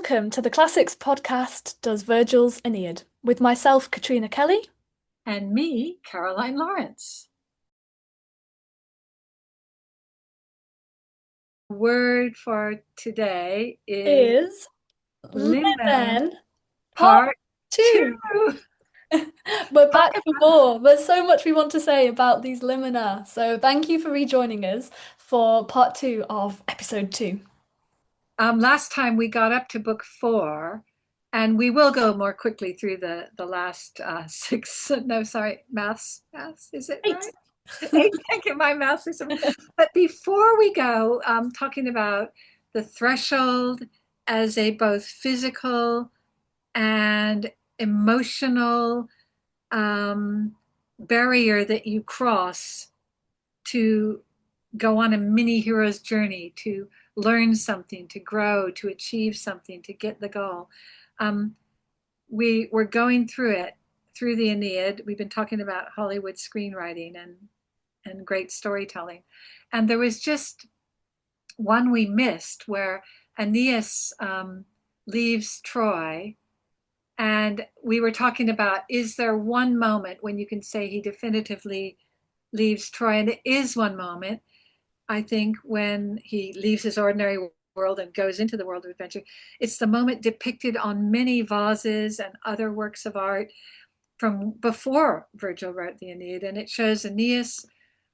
Welcome to the Classics podcast, Does Virgil's Aeneid, with myself, Katrina Kelly. And me, Caroline Lawrence. Word for today is Is Limen Limen Part Part 2. 2. We're Talk back for more. There's so much we want to say about these limina. So thank you for rejoining us for Part 2 of Episode 2. Last time we got up to book 4, and we will go more quickly through the last 6. No, sorry, maths, is it 8. right? 8. Thank you, my math system. But before we go, talking about the threshold as a both physical and emotional barrier that you cross to go on a mini hero's journey, to learn something, to grow, to achieve something, to get the goal. We were going through it, through the Aeneid. We've been talking about Hollywood screenwriting and great storytelling. And there was just one we missed where Aeneas leaves Troy. And we were talking about, is there one moment when you can say he definitively leaves Troy? And it is one moment, I think, when he leaves his ordinary world and goes into the world of adventure. It's the moment depicted on many vases and other works of art from before Virgil wrote the Aeneid. And it shows Aeneas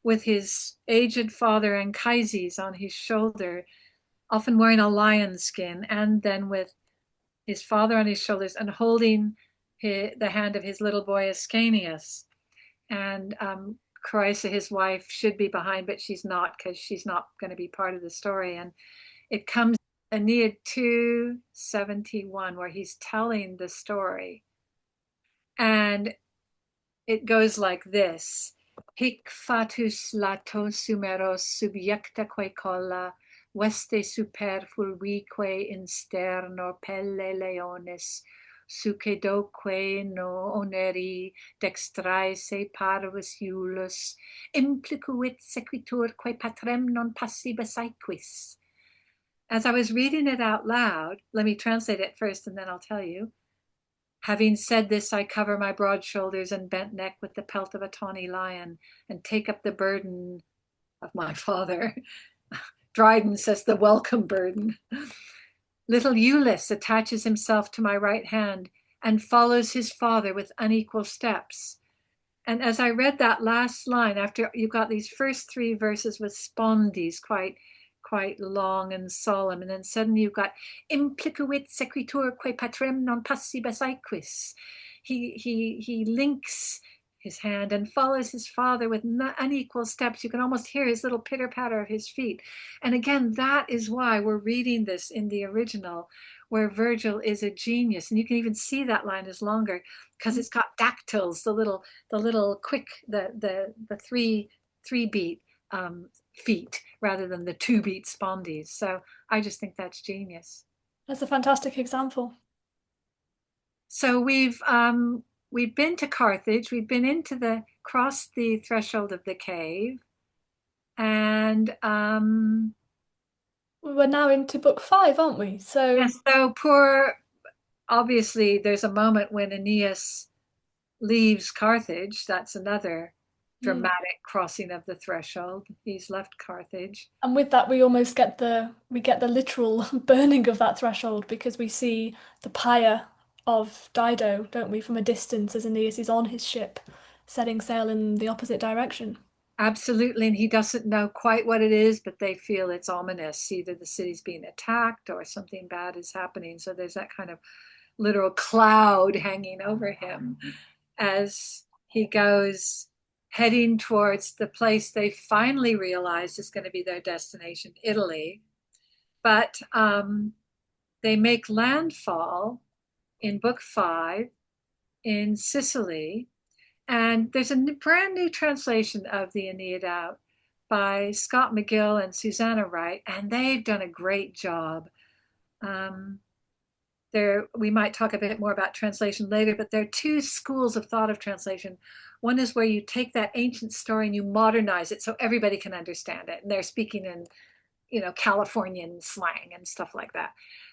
with his aged father Anchises on his shoulder, often wearing a lion skin, and then with his father on his shoulders and holding the hand of his little boy Ascanius. And Clarissa, his wife, should be behind, but she's not, because she's not going to be part of the story. And it comes Aeneid 271, where he's telling the story. And it goes like this. Hic fatus lato sumeros subjectaque colla veste superfluique in sterno pelle leonis sucedoque no oneri dextrae se parvus iulus implicuit sequiturque patrem non passibus aequis. As I was reading it out loud, let me translate it first and then I'll tell you. Having said this, I cover my broad shoulders and bent neck with the pelt of a tawny lion and take up the burden of my father. Dryden says the welcome burden. Little Iulus attaches himself to my right hand and follows his father with unequal steps. And as I read that last line, after you've got these first 3 verses with spondis, quite long and solemn, and then suddenly you've got implicuit sequiturque patrem non passibus aequis. He links his hand and follows his father with unequal steps. You can almost hear his little pitter patter of his feet. And again, that is why we're reading this in the original, where Virgil is a genius. And you can even see that line is longer because it's got dactyls, the little quick, the 3 beat feet rather than the 2 beat spondys. So I just think that's genius. That's a fantastic example. So we've been to Carthage, we've been crossed the threshold of the cave, and We're now into book 5, aren't we? So yes, so poor, obviously there's a moment when Aeneas leaves Carthage. That's another mm. dramatic crossing of the threshold. He's left Carthage. And with that, we almost get the literal burning of that threshold because we see the pyre of Dido, don't we, from a distance as Aeneas is on his ship, setting sail in the opposite direction. Absolutely, and he doesn't know quite what it is, but they feel it's ominous. Either the city's being attacked or something bad is happening. So there's that kind of literal cloud hanging over him as he goes heading towards the place they finally realize is going to be their destination, Italy. But they make landfall in book 5 in Sicily. And there's a brand new translation of the Aeneid out by Scott McGill and Susanna Wright, and they've done a great job. We might talk a bit more about translation later, but there are 2 schools of thought of translation. One is where you take that ancient story and you modernize it so everybody can understand it. And they're speaking in, Californian slang and stuff like that.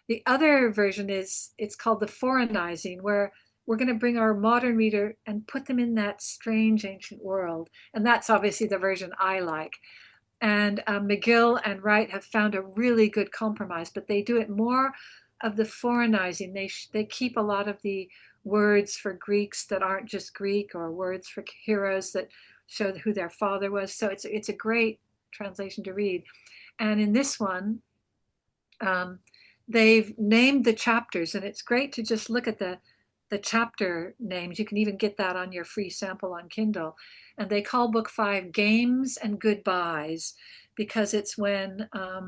The other version is it's called the foreignizing, where we're going to bring our modern reader and put them in that strange ancient world. And that's obviously the version I like. And McGill and Wright have found a really good compromise, but they do it more of the foreignizing. They keep a lot of the words for Greeks that aren't just Greek, or words for heroes that show who their father was. So it's a great translation to read. And in this one, um, they've named the chapters, and it's great to just look at the chapter names. You can even get that on your free sample on Kindle. And they call book 5 Games and Goodbyes, because it's when I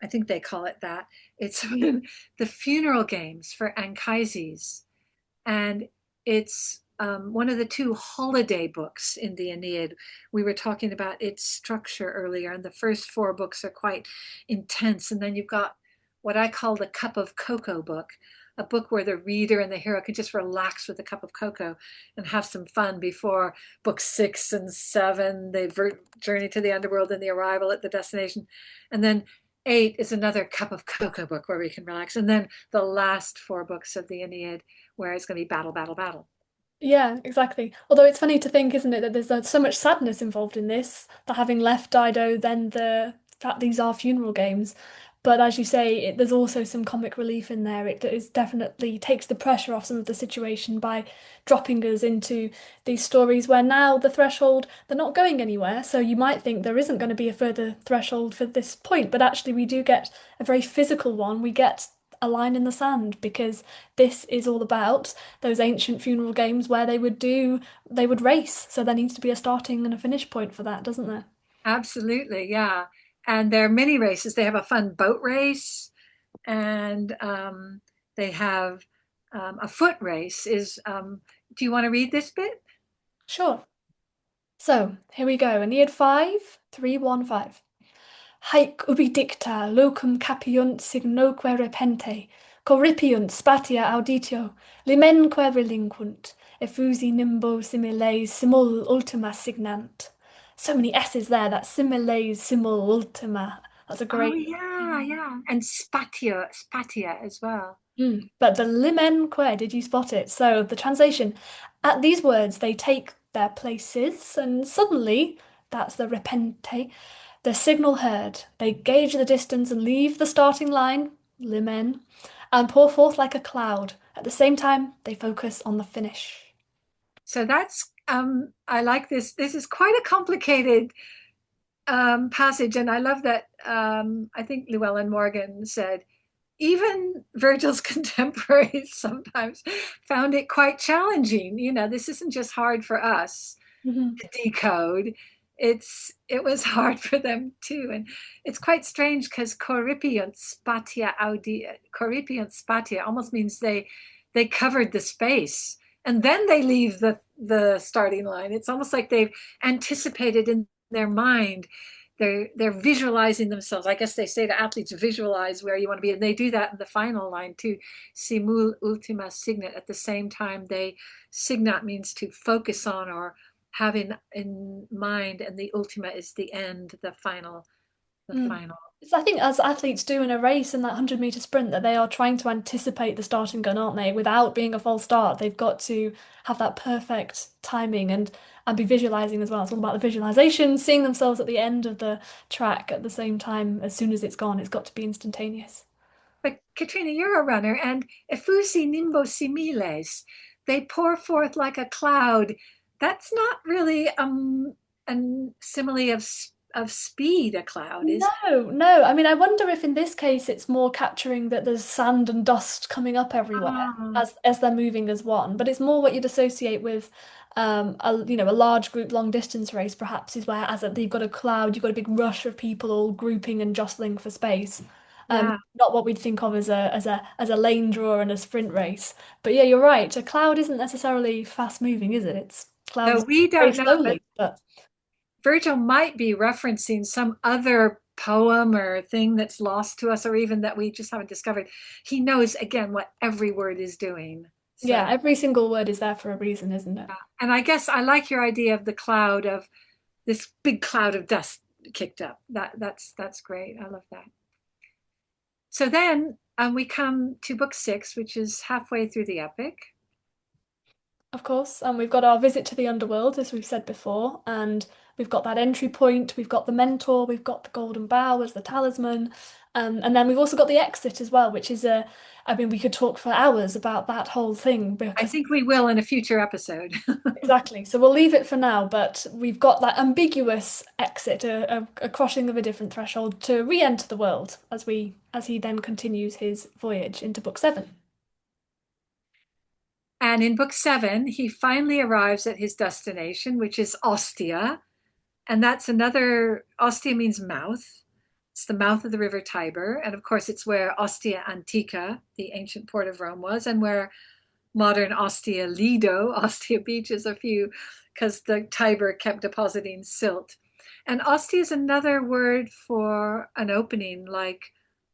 think they call it that. It's when the funeral games for Anchises. And it's one of the two holiday books in the Aeneid. We were talking about its structure earlier, and the first 4 books are quite intense. And then you've got what I call the cup of cocoa book, a book where the reader and the hero can just relax with a cup of cocoa and have some fun before book 6 and 7, the journey to the underworld and the arrival at the destination. And then 8 is another cup of cocoa book where we can relax. And then the last 4 books of the Aeneid, where it's going to be battle, battle, battle. Yeah, exactly. Although it's funny to think, isn't it, that there's so much sadness involved in this, that having left Dido, then the fact these are funeral games. But as you say, there's also some comic relief in there. It is definitely takes the pressure off some of the situation by dropping us into these stories where now the threshold, they're not going anywhere. So you might think there isn't going to be a further threshold for this point, but actually we do get a very physical one. We get a line in the sand because this is all about those ancient funeral games where they would race. So there needs to be a starting and a finish point for that, doesn't there? Absolutely, yeah. And there are many races. They have a fun boat race, and they have a foot race. Do you want to read this bit? Sure. So here we go. Aeneid 5, 315. Haec ubi dicta locum capiunt signoque repente, corripiunt spatia auditio, limenque relinquunt, effusi nimbo similes simul ultima signant. So many S's there, that similes simul ultima. That's a Oh great. yeah, yeah. And spatia as well. But the limenque, did you spot it? So the translation, at these words they take their places, and suddenly, that's the repente, the signal heard. They gauge the distance and leave the starting line, limen, and pour forth like a cloud. At the same time, they focus on the finish. So that's I like this. This is quite a complicated passage, and I love that. I think Llewellyn Morgan said even Virgil's contemporaries sometimes found it quite challenging. This isn't just hard for us Mhm. to decode. It was hard for them too. And it's quite strange because corripiunt spatia almost means they covered the space and then they leave the starting line. It's almost like they've anticipated in their mind. They're visualizing themselves. I guess they say to athletes, visualize where you want to be, and they do that in the final line too. Simul ultima signet. At the same time, signat means to focus on or have in mind, and the ultima is the end, the Mm. final. I think as athletes do in a race in that 100-meter sprint, that they are trying to anticipate the starting gun, aren't they? Without being a false start, they've got to have that perfect timing and be visualizing as well. It's all about the visualization, seeing themselves at the end of the track at the same time. As soon as it's gone, it's got to be instantaneous. But Katrina, you're a runner, and effusi nimbo similes, they pour forth like a cloud. That's not really a simile of speed, a cloud, is it? No, no. I mean, I wonder if in this case it's more capturing that there's sand and dust coming up everywhere Oh, as they're moving as one. But it's more what you'd associate with a large group long distance race, perhaps, is where you've got a cloud, you've got a big rush of people all grouping and jostling for space. yeah. Not what we'd think of as a lane draw and a sprint race. But yeah, you're right. A cloud isn't necessarily fast moving, is it? It's No, clouds we very don't know, but slowly, but Virgil might be referencing some other poem or thing that's lost to us, or even that we just haven't discovered. He knows again what every word is doing. So, yeah, every single word is there for a reason, isn't it? and I guess I like your idea of the cloud, of this big cloud of dust kicked up. That's great. I love that. So then we come to book 6, which is halfway through the epic. Of course, and we've got our visit to the underworld, as we've said before, and we've got that entry point, we've got the mentor, we've got the golden bough as the talisman, and then we've also got the exit as well, which is a, I mean, we could talk for hours about that whole thing I because think we will in a future episode. exactly. So we'll leave it for now, but we've got that ambiguous exit, a crossing of a different threshold to re-enter the world as he then continues his voyage into book 7. And in book 7, he finally arrives at his destination, which is Ostia. And that's another, Ostia means mouth. It's the mouth of the river Tiber. And of course, it's where Ostia Antica, the ancient port of Rome, was, and where modern Ostia Lido, Ostia Beach, is a few, because the Tiber kept depositing silt. And Ostia is another word for an opening, like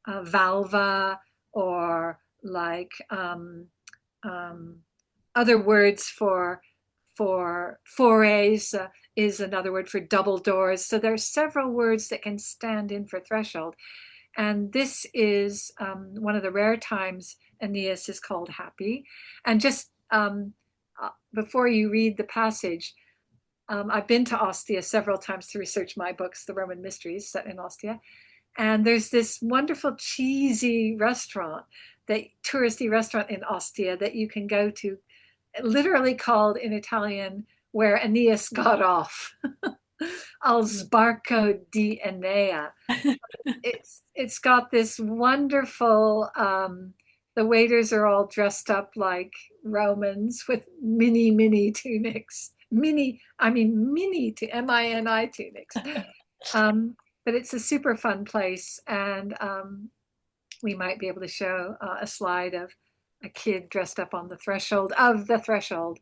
valva, or like um, other words for forays is another word for double doors. So there are several words that can stand in for threshold. And this is one of the rare times Aeneas is called happy. And just before you read the passage, I've been to Ostia several times to research my books, The Roman Mysteries, set in Ostia. And there's this wonderful cheesy restaurant, that touristy restaurant in Ostia that you can go to, literally called in Italian where Aeneas got off. Al sbarco di Enea. It's got this wonderful. The waiters are all dressed up like Romans with mini tunics. Mini to MINI tunics. But it's a super fun place, and we might be able to show a slide of a kid dressed up on the threshold of the threshold.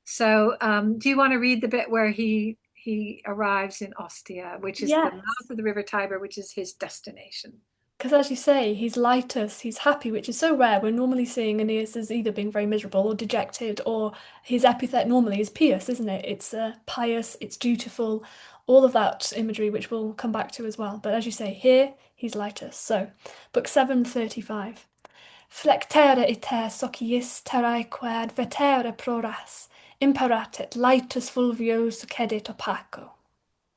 So, do you want to read the bit where he arrives in Ostia, which is the Yes. mouth of the river Tiber, which is his destination? Because as you say, he's lightest, he's happy, which is so rare. We're normally seeing Aeneas as either being very miserable or dejected, or his epithet normally is pious, isn't it? It's pious, it's dutiful, all of that imagery, which we'll come back to as well. But as you say, here he's lightest. So, book 735. Flectere iter sociis terrae quad vetere proras, imperatet lightus fulvios cedit opaco.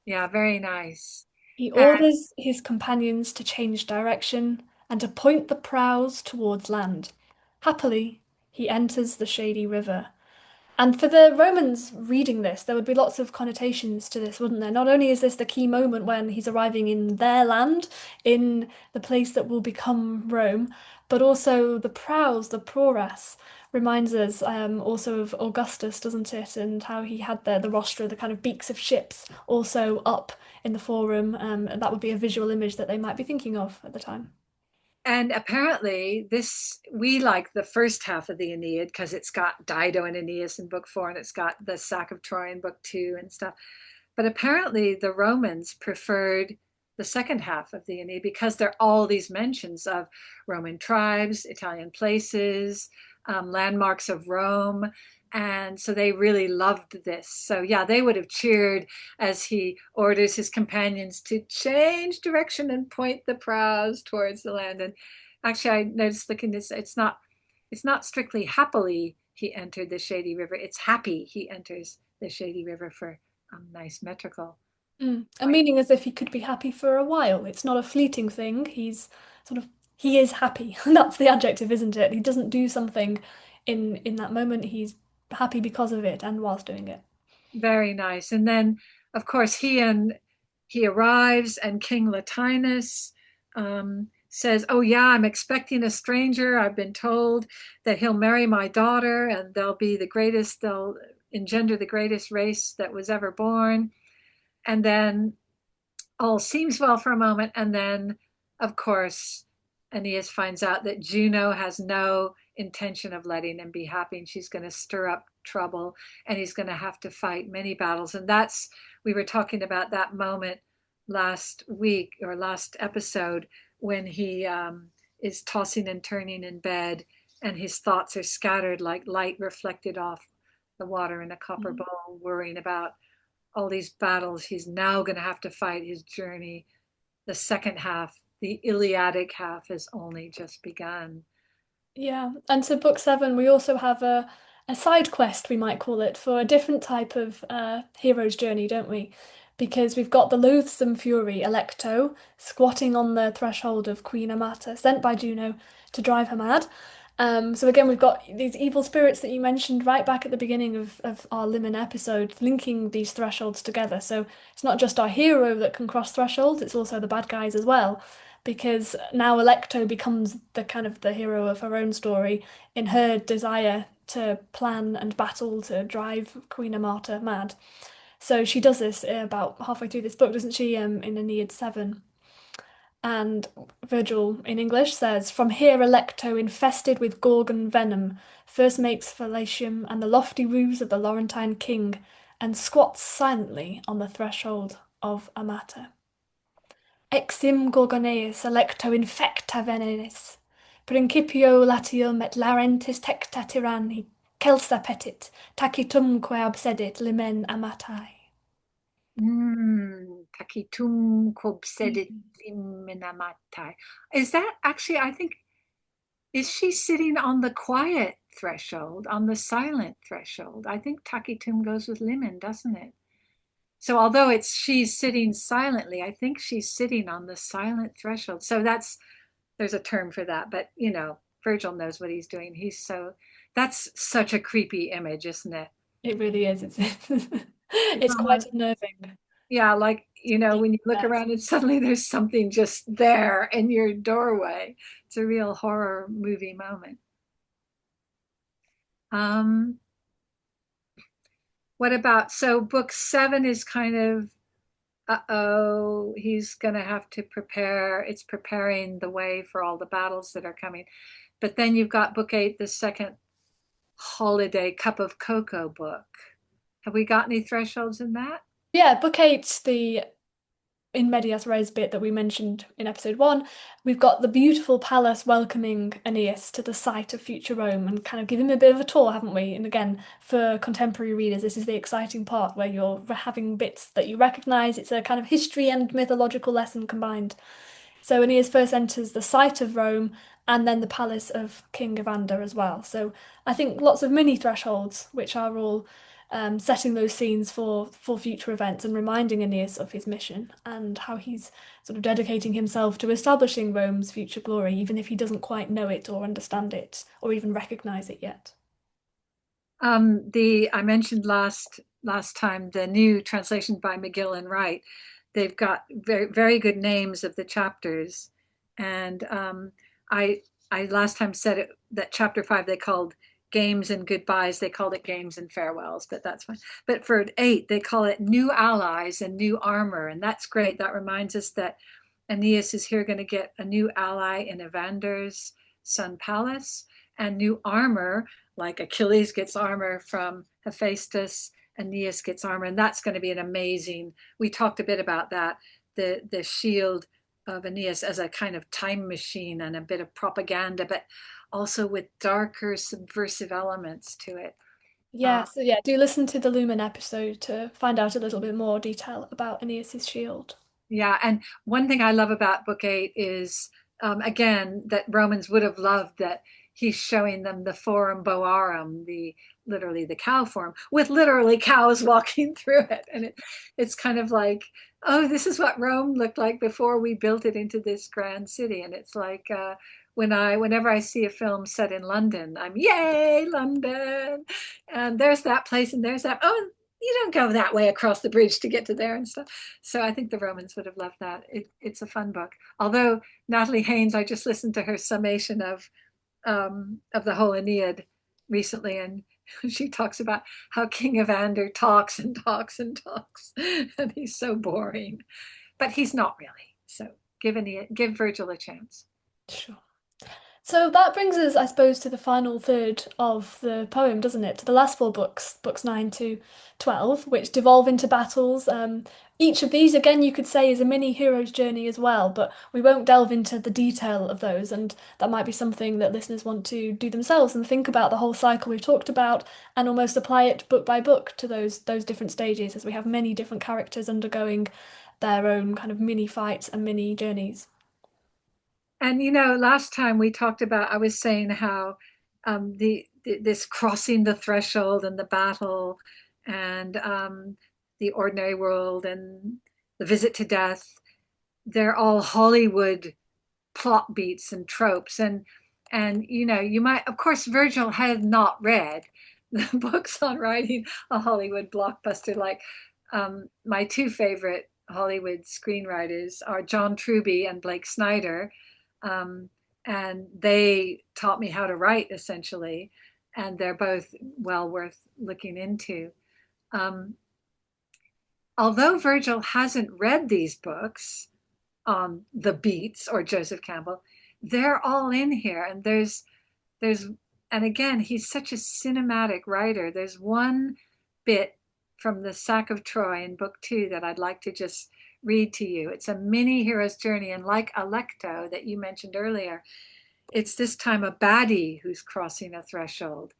Yeah, very nice. He And orders his companions to change direction and to point the prows towards land. Happily, he enters the shady river. And for the Romans reading this, there would be lots of connotations to this, wouldn't there? Not only is this the key moment when he's arriving in their land, in the place that will become Rome, but also the prows, the proras, reminds us also of Augustus, doesn't it? And how he had the rostra, the kind of beaks of ships, also up in the forum. And that would be a visual image that they might be thinking of at the time. and apparently this, we like the first half of the Aeneid because it's got Dido and Aeneas in book 4, and it's got the sack of Troy in book 2 and stuff. But apparently the Romans preferred the second half of the Aeneid because there are all these mentions of Roman tribes, Italian places, landmarks of Rome. And so they really loved this. So, yeah, they would have cheered as he orders his companions to change direction and point the prows towards the land. And actually, I noticed looking this, it's not strictly happily he entered the shady river. It's happy he enters the shady river for nice metrical A point. meaning as if he could be happy for a while. It's not a fleeting thing. Sort of he is happy. That's the adjective, isn't it? He doesn't do something in that moment. He's happy because of it and whilst doing it. Very nice. And then, of course, he arrives, and King Latinus says, "Oh yeah, I'm expecting a stranger. I've been told that he'll marry my daughter, and they'll be the greatest. They'll engender the greatest race that was ever born." And then all seems well for a moment, and then, of course, Aeneas finds out that Juno has no intention of letting him be happy, and she's going to stir up trouble, and he's going to have to fight many battles. And that's, we were talking about that moment last week or last episode when he is tossing and turning in bed, and his thoughts are scattered like light reflected off the water in a copper Mhm. bowl, worrying about all these battles he's now going to have to fight. His journey, the second half, the Iliadic half, has only just begun. Yeah, and so book seven, we also have a side quest, we might call it, for a different type of hero's journey, don't we? Because we've got the loathsome fury, Alecto, squatting on the threshold of Queen Amata, sent by Juno to drive her mad. So again, we've got these evil spirits that you mentioned right back at the beginning of our Limen episode, linking these thresholds together. So it's not just our hero that can cross thresholds, it's also the bad guys as well because now Alecto becomes the kind of the hero of her own story in her desire to plan and battle to drive Queen Amata mad. So she does this about halfway through this book, doesn't she? In Aeneid 7. And Virgil in English says, From here Alecto, infested with Gorgon venom, first makes Fallacium and the lofty roofs of the Laurentine king, and squats silently on the threshold of Amata. Exim Gorgoneus electo infecta venenis, principio latium et larentis tecta tyranni, celsa petit, tacitumque absedit limen amatai. Tacitum quod sedit imminamatai. Is that actually, I think, is she sitting on the quiet threshold, on the silent threshold? I think tacitum goes with limen, doesn't it? So although it's she's sitting silently, I think she's sitting on the silent threshold. So there's a term for that, but Virgil knows what he's doing. That's such a creepy image, isn't it? It really is. It's It's it's quite almost, unnerving. yeah, like, when you look Yes. around and suddenly there's something just there in your doorway. It's a real horror movie moment. Um, what about, so book seven is kind of, uh-oh, he's gonna have to prepare, it's preparing the way for all the battles that are coming. But then you've got book eight, the second holiday cup of cocoa book. Have we got any thresholds in that? Yeah, book eight, the in medias res bit that we mentioned in episode one, we've got the beautiful palace welcoming Aeneas to the site of future Rome and kind of give him a bit of a tour, haven't we? And again, for contemporary readers, this is the exciting part where you're having bits that you recognise. It's a kind of history and mythological lesson combined. So Aeneas first enters the site of Rome and then the palace of King Evander as well. So I think lots of mini thresholds, which are all setting those scenes for future events and reminding Aeneas of his mission and how he's sort of dedicating himself to establishing Rome's future glory, even if he doesn't quite know it or understand it or even recognize it yet. The I mentioned last time the new translation by McGill and Wright. They've got very very good names of the chapters, and I last time said it that chapter five they called games and goodbyes. They called it games and farewells, but that's fine. But for eight they call it new allies and new armor, and that's great. That reminds us that Aeneas is here going to get a new ally in Evander's son Pallas and new armor like Achilles gets armor from Hephaestus, Aeneas gets armor, and that's going to be an amazing. We talked a bit about that, the shield of Aeneas as a kind of time machine and a bit of propaganda, but also with darker subversive elements to it. Yeah, Uh, so yeah, do listen to the Lumen episode to find out a little bit more detail about Aeneas's shield. Yeah, and one thing I love about book eight is again that Romans would have loved that he's showing them the Forum Boarum, the literally the cow form, with literally cows walking through it, and it's kind of like, oh, this is what Rome looked like before we built it into this grand city, and it's like whenever I see a film set in London, I'm yay London, and there's that place and there's that. Oh, you don't go that way across the bridge to get to there and stuff. So I think the Romans would have loved that. It's a fun book. Although Natalie Haynes, I just listened to her summation of the whole Aeneid recently, and she talks about how King Evander talks and talks and talks, and he's so boring, but he's not really. So give Virgil a chance. Sure. So that brings us, I suppose, to the final third of the poem, doesn't it? To the last four books, books 9 to 12, which devolve into battles. Each of these, again, you could say is a mini hero's journey as well, but we won't delve into the detail of those, and that might be something that listeners want to do themselves and think about the whole cycle we've talked about and almost apply it book by book to those different stages, as we have many different characters undergoing their own kind of mini fights and mini journeys. And last time we talked about, I was saying how this crossing the threshold and the battle and the ordinary world and the visit to death, they're all Hollywood plot beats and tropes. And you might, of course, Virgil had not read the books on writing a Hollywood blockbuster. Like my two favorite Hollywood screenwriters are John Truby and Blake Snyder. Um, and they taught me how to write essentially, and they're both well worth looking into. Um, Although Virgil hasn't read these books on the beats or Joseph Campbell, they're all in here. And there's and again, he's such a cinematic writer. There's one bit from the Sack of Troy in book 2 that I'd like to just read to you. It's a mini hero's journey, and like Alecto that you mentioned earlier, it's this time a baddie who's crossing a threshold.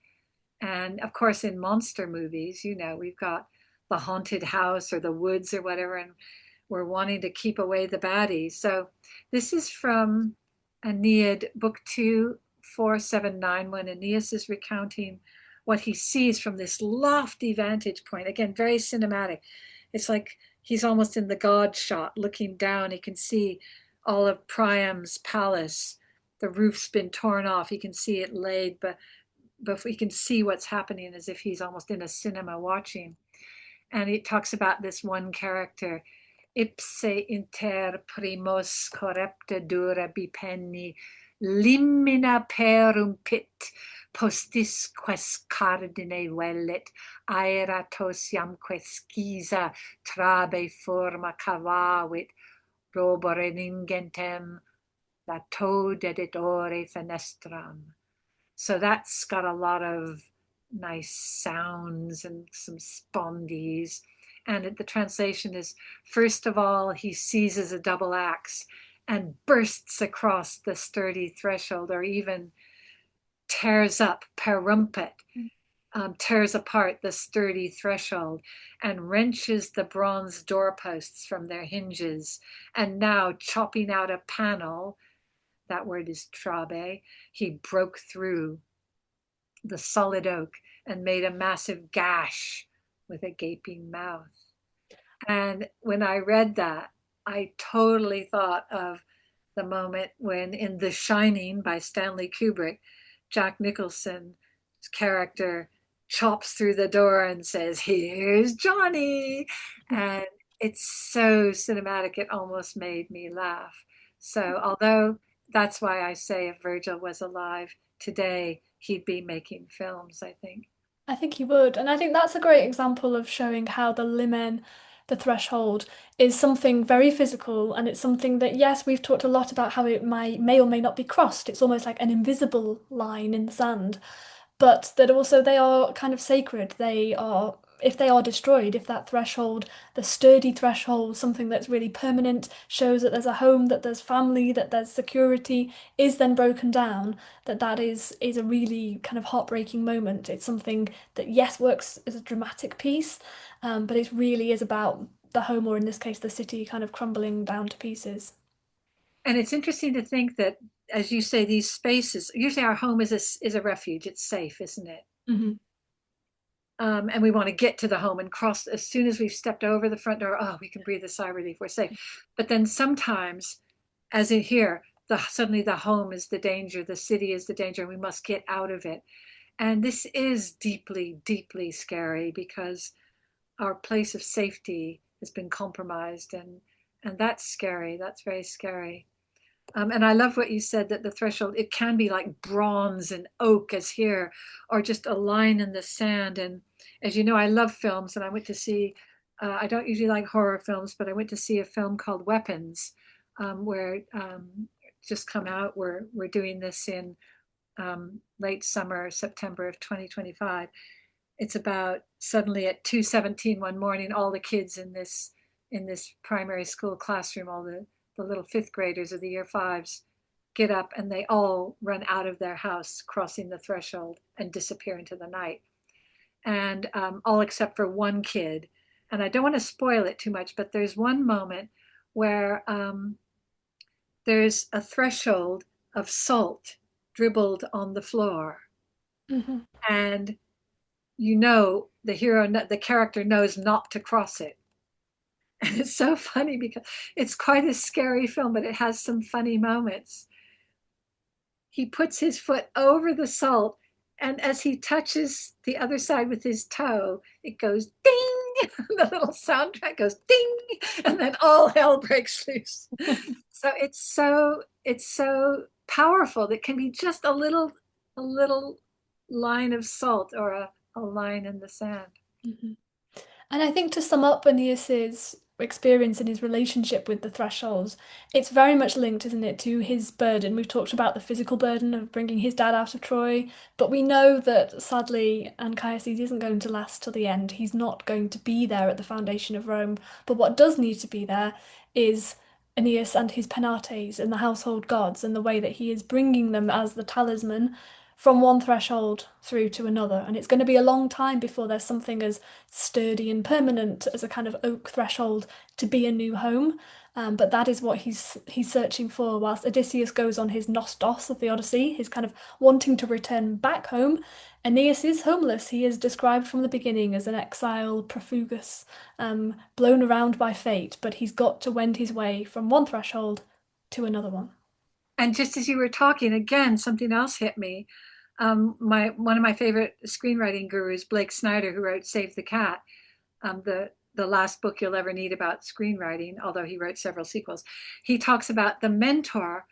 And of course, in monster movies, we've got the haunted house or the woods or whatever, and we're wanting to keep away the baddies. So this is from Aeneid, book 2, 479, when Aeneas is recounting what he sees from this lofty vantage point. Again, very cinematic. It's like he's almost in the god shot, looking down. He can see all of Priam's palace. The roof's been torn off. He can see it laid, but we can see what's happening as if he's almost in a cinema watching. And it talks about this one character, ipse inter primos correpta dura bipenni, limina perum pit, postis ques cardine vellet, aeratos jamque schisa trabe forma cavavit, robore ingentem, lato deditore fenestram. So that's got a lot of nice sounds and some spondies. And the translation is, first of all, he seizes a double axe and bursts across the sturdy threshold, or even tears up, perumpet, tears apart the sturdy threshold and wrenches the bronze doorposts from their hinges. And now, chopping out a panel, that word is trabe, he broke through the solid oak and made a massive gash with a gaping mouth. And when I read that, I totally thought of the moment when in The Shining by Stanley Kubrick, Jack Nicholson's character chops through the door and says, "Here's Johnny." And it's so cinematic, it almost made me laugh. So, although that's why I say if Virgil was alive today, he'd be making films, I think. I think he would. And I think that's a great example of showing how the limen, the threshold, is something very physical. And it's something that, yes, we've talked a lot about how it may or may not be crossed. It's almost like an invisible line in the sand. But that also they are kind of sacred. They are, if they are destroyed, if that threshold, the sturdy threshold, something that's really permanent, shows that there's a home, that there's family, that there's security, is then broken down, that is a really kind of heartbreaking moment. It's something that yes works as a dramatic piece, but it really is about the home, or in this case, the city, kind of crumbling down to pieces. And it's interesting to think that, as you say, these spaces, usually our home is a refuge. It's safe, isn't it? Hmm. And we want to get to the home and cross as soon as we've stepped over the front door. Oh, we can breathe a sigh of relief. We're safe. But then sometimes, as in here, suddenly the home is the danger, the city is the danger, and we must get out of it. And this is deeply, deeply scary because our place of safety has been compromised, and that's scary. That's very scary. And I love what you said, that the threshold, it can be like bronze and oak as here, or just a line in the sand. And as you know, I love films, and I went to see, I don't usually like horror films, but I went to see a film called Weapons, where just come out. We're doing this in late summer, September of 2025. It's about suddenly at 2:17 one morning, all the kids in this primary school classroom, all the little fifth graders of the year fives, get up and they all run out of their house, crossing the threshold and disappear into the night. And all except for one kid. And I don't want to spoil it too much, but there's one moment where there's a threshold of salt dribbled on the floor. Hmm. And you know, the character knows not to cross it. And it's so funny because it's quite a scary film, but it has some funny moments. He puts his foot over the salt, and as he touches the other side with his toe, it goes ding. The little soundtrack goes ding, and then all hell breaks loose. So it's so powerful that can be just a little line of salt or a line in the sand. Hmm. And I think to sum up Aeneas's experience and his relationship with the thresholds, it's very much linked, isn't it, to his burden. We've talked about the physical burden of bringing his dad out of Troy, but we know that sadly Anchises isn't going to last till the end. He's not going to be there at the foundation of Rome. But what does need to be there is Aeneas and his Penates and the household gods and the way that he is bringing them as the talisman from one threshold through to another. And it's going to be a long time before there's something as sturdy and permanent as a kind of oak threshold to be a new home. But that is what he's searching for. Whilst Odysseus goes on his nostos of the Odyssey, his kind of wanting to return back home, Aeneas is homeless. He is described from the beginning as an exile profugus, blown around by fate, but he's got to wend his way from one threshold to another one. And just as you were talking, again, something else hit me. My one of my favorite screenwriting gurus, Blake Snyder, who wrote Save the Cat, the last book you'll ever need about screenwriting, although he wrote several sequels. He talks about the mentor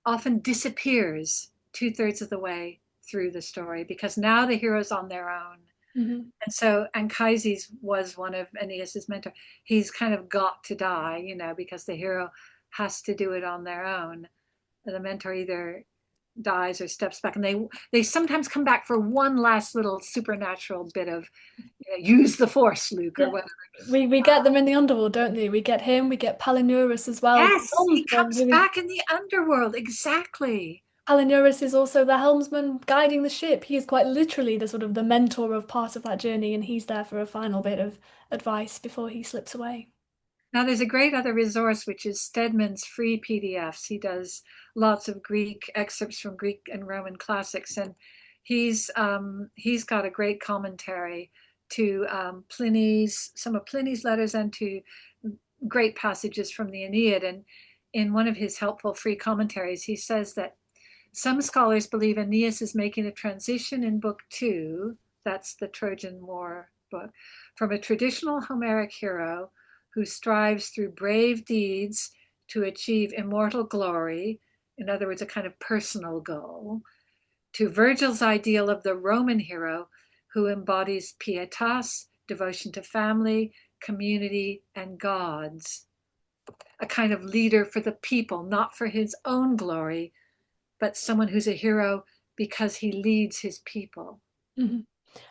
often disappears two-thirds of the way through the story because now the hero's on their own. Mhm. And so Anchises was one of Aeneas's mentors. He's kind of got to die, you know, because the hero has to do it on their own. The mentor either dies or steps back, and they sometimes come back for one last little supernatural bit of use the force, Luke, or Yeah. whatever. We get them in the underworld, don't they? We get him, we get Palinurus as well. The Yes, he helmsman, comes who is back in the underworld, exactly. Palinurus is also the helmsman guiding the ship. He is quite literally the sort of the mentor of part of that journey, and he's there for a final bit of advice before he slips away. Now, there's a great other resource, which is Stedman's free PDFs. He does lots of Greek excerpts from Greek and Roman classics, and he's got a great commentary to some of Pliny's letters and to great passages from the Aeneid. And in one of his helpful free commentaries, he says that some scholars believe Aeneas is making a transition in book two, that's the Trojan War book, from a traditional Homeric hero who strives through brave deeds to achieve immortal glory, in other words, a kind of personal goal, to Virgil's ideal of the Roman hero who embodies pietas, devotion to family, community, and gods, a kind of leader for the people, not for his own glory, but someone who's a hero because he leads his people. Mhm.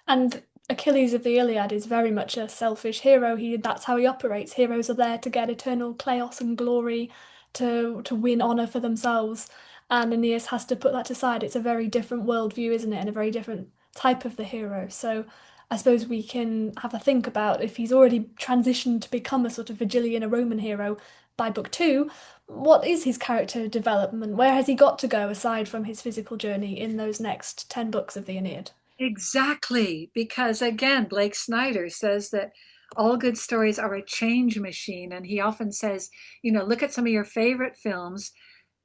And Achilles of the Iliad is very much a selfish hero. That's how he operates. Heroes are there to get eternal chaos and glory, to win honor for themselves. And Aeneas has to put that aside. It's a very different worldview, isn't it? And a very different type of the hero. So I suppose we can have a think about if he's already transitioned to become a sort of Virgilian, a Roman hero by book two, what is his character development? Where has he got to go aside from his physical journey in those next 10 books of the Aeneid? Exactly, because again, Blake Snyder says that all good stories are a change machine. And he often says, you know, look at some of your favorite films,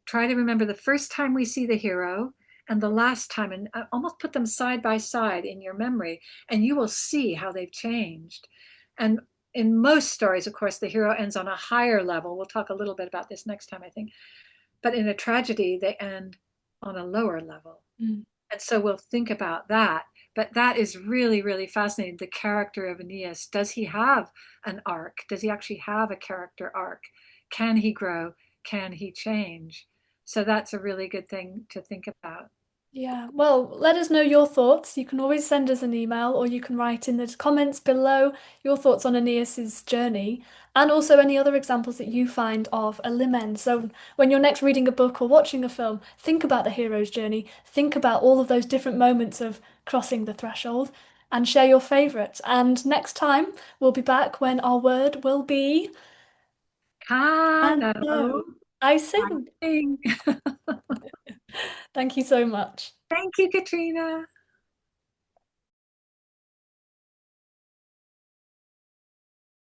try to remember the first time we see the hero and the last time, and almost put them side by side in your memory, and you will see how they've changed. And in most stories, of course, the hero ends on a higher level. We'll talk a little bit about this next time, I think. But in a tragedy, they end on a lower level. Mm. And so we'll think about that. But that is really, really fascinating. The character of Aeneas. Does he have an arc? Does he actually have a character arc? Can he grow? Can he change? So that's a really good thing to think about. Yeah, well, let us know your thoughts. You can always send us an email or you can write in the comments below your thoughts on Aeneas's journey and also any other examples that you find of a limen. So when you're next reading a book or watching a film, think about the hero's journey, think about all of those different moments of crossing the threshold and share your favourites. And next time we'll be back when our word will be and Cano. no, I I sing. think. Thank you so much. Thank you, Katrina.